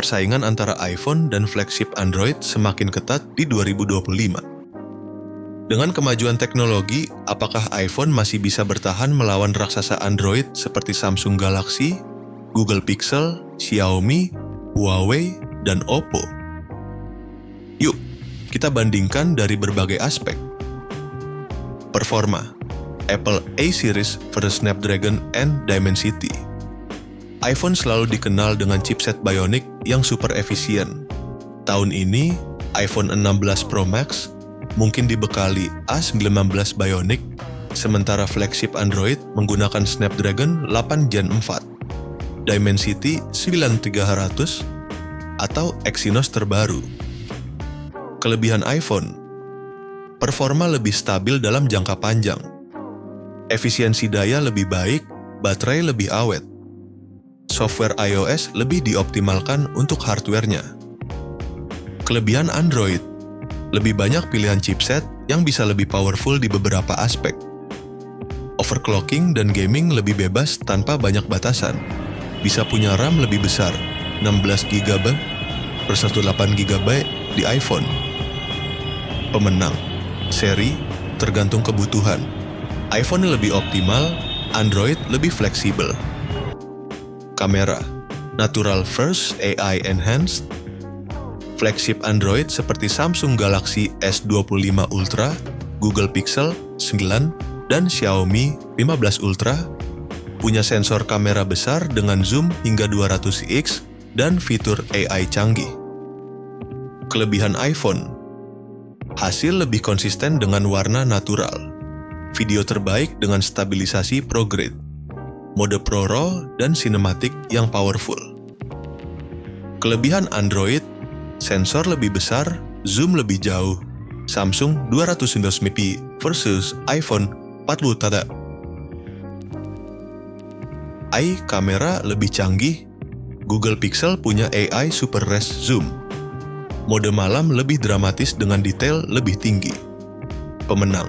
persaingan antara iPhone dan flagship Android semakin ketat di 2025. Dengan kemajuan teknologi, apakah iPhone masih bisa bertahan melawan raksasa Android seperti Samsung Galaxy, Google Pixel, Xiaomi, Huawei, dan Oppo? Yuk, kita bandingkan dari berbagai aspek. Performa, Apple A Series versus Snapdragon and Dimensity. iPhone selalu dikenal dengan chipset Bionic yang super efisien. Tahun ini, iPhone 16 Pro Max mungkin dibekali A19 Bionic, sementara flagship Android menggunakan Snapdragon 8 Gen 4, Dimensity 9300, atau Exynos terbaru. Kelebihan iPhone, performa lebih stabil dalam jangka panjang, efisiensi daya lebih baik, baterai lebih awet, software iOS lebih dioptimalkan untuk hardware-nya. Kelebihan Android, lebih banyak pilihan chipset yang bisa lebih powerful di beberapa aspek. Overclocking dan gaming lebih bebas tanpa banyak batasan. Bisa punya RAM lebih besar, 16GB per 128GB di iPhone. Pemenang, seri, tergantung kebutuhan. iPhone lebih optimal, Android lebih fleksibel. Kamera, natural first, AI enhanced. Flagship Android seperti Samsung Galaxy S25 Ultra, Google Pixel 9, dan Xiaomi 15 Ultra punya sensor kamera besar dengan zoom hingga 200x dan fitur AI canggih. Kelebihan iPhone, hasil lebih konsisten dengan warna natural, video terbaik dengan stabilisasi ProGrid, mode Pro RAW dan sinematik yang powerful. Kelebihan Android, sensor lebih besar, zoom lebih jauh, Samsung 219MP versus iPhone 40 tada. AI kamera lebih canggih, Google Pixel punya AI Super Res Zoom. Mode malam lebih dramatis dengan detail lebih tinggi. Pemenang,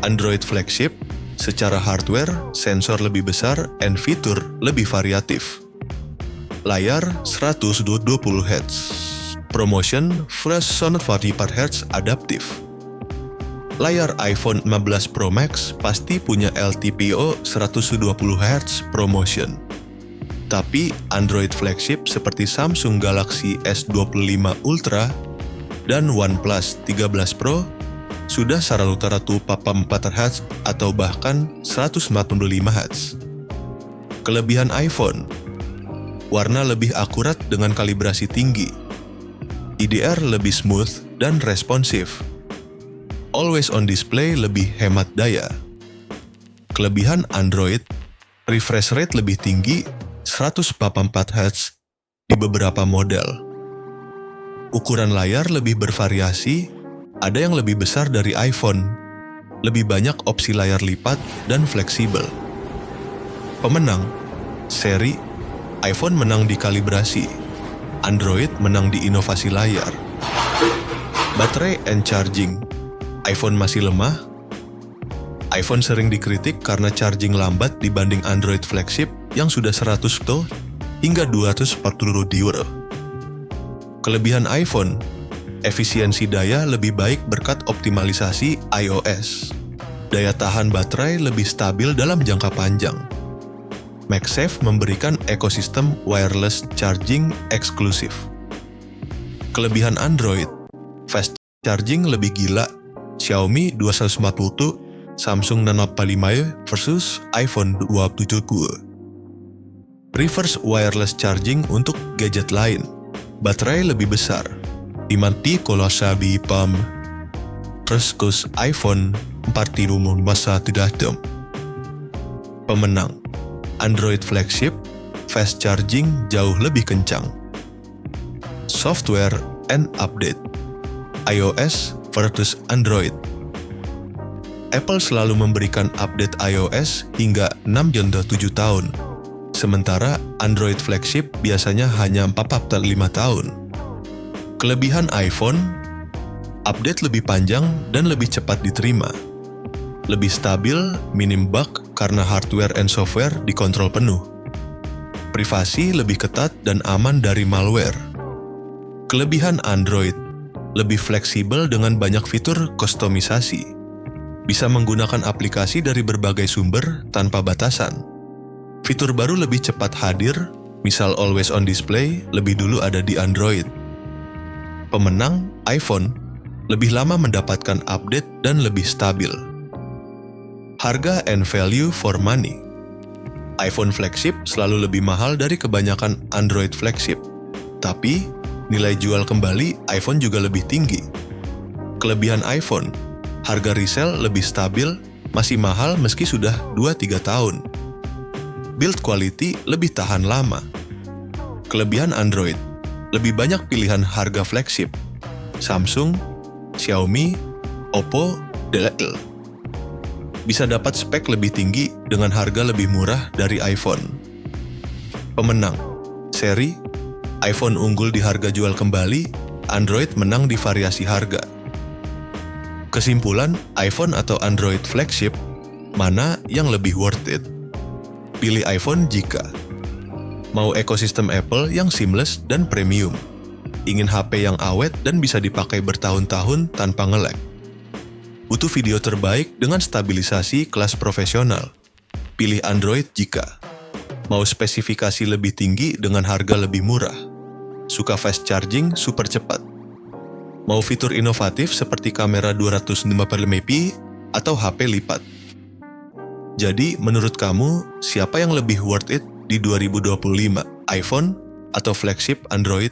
Android flagship, secara hardware, sensor lebih besar, and fitur lebih variatif. Layar 120Hz. Promotion Fresh Sound 44Hz adaptif. Layar iPhone 15 Pro Max pasti punya LTPO 120Hz promotion. Tapi Android flagship seperti Samsung Galaxy S25 Ultra dan OnePlus 13 Pro sudah rata-rata 44Hz atau bahkan 145Hz. Kelebihan iPhone, warna lebih akurat dengan kalibrasi tinggi, IDR lebih smooth dan responsif, always on display lebih hemat daya. Kelebihan Android, refresh rate lebih tinggi, 144Hz di beberapa model. Ukuran layar lebih bervariasi, ada yang lebih besar dari iPhone, lebih banyak opsi layar lipat dan fleksibel. Pemenang, seri, iPhone menang di kalibrasi, Android menang di inovasi layar. Baterai and charging, iPhone masih lemah. iPhone sering dikritik karena charging lambat dibanding Android flagship yang sudah 100 Wh hingga 240 Wh. Kelebihan iPhone, efisiensi daya lebih baik berkat optimalisasi iOS. Daya tahan baterai lebih stabil dalam jangka panjang. MagSafe memberikan ekosistem wireless charging eksklusif. Kelebihan Android, fast charging lebih gila, Xiaomi 250, Samsung Nano 45 versus iPhone 27. Reverse wireless charging untuk gadget lain, baterai lebih besar, dimanti kalau sabi pam, terus iPhone 40 masa tidak tem. Pemenang, Android flagship, fast charging jauh lebih kencang. Software and update, iOS versus Android. Apple selalu memberikan update iOS hingga 6-7 tahun, sementara Android flagship biasanya hanya 4-5 tahun. Kelebihan iPhone, update lebih panjang dan lebih cepat diterima. Lebih stabil, minim bug karena hardware and software dikontrol penuh. Privasi lebih ketat dan aman dari malware. Kelebihan Android, lebih fleksibel dengan banyak fitur kustomisasi. Bisa menggunakan aplikasi dari berbagai sumber tanpa batasan. Fitur baru lebih cepat hadir, misal always on display, lebih dulu ada di Android. Pemenang, iPhone, lebih lama mendapatkan update dan lebih stabil. Harga and value for money. iPhone flagship selalu lebih mahal dari kebanyakan Android flagship. Tapi, nilai jual kembali iPhone juga lebih tinggi. Kelebihan iPhone, harga resell lebih stabil, masih mahal meski sudah 2-3 tahun. Build quality lebih tahan lama. Kelebihan Android, lebih banyak pilihan harga flagship. Samsung, Xiaomi, Oppo, Dell. Bisa dapat spek lebih tinggi dengan harga lebih murah dari iPhone. Pemenang, seri iPhone unggul di harga jual kembali, Android menang di variasi harga. Kesimpulan, iPhone atau Android flagship, mana yang lebih worth it? Pilih iPhone jika mau ekosistem Apple yang seamless dan premium, ingin HP yang awet dan bisa dipakai bertahun-tahun tanpa nge-lag, butuh video terbaik dengan stabilisasi kelas profesional, pilih Android jika mau spesifikasi lebih tinggi dengan harga lebih murah, suka fast charging super cepat, mau fitur inovatif seperti kamera 255MP atau HP lipat. Jadi, menurut kamu, siapa yang lebih worth it di 2025, iPhone atau flagship Android?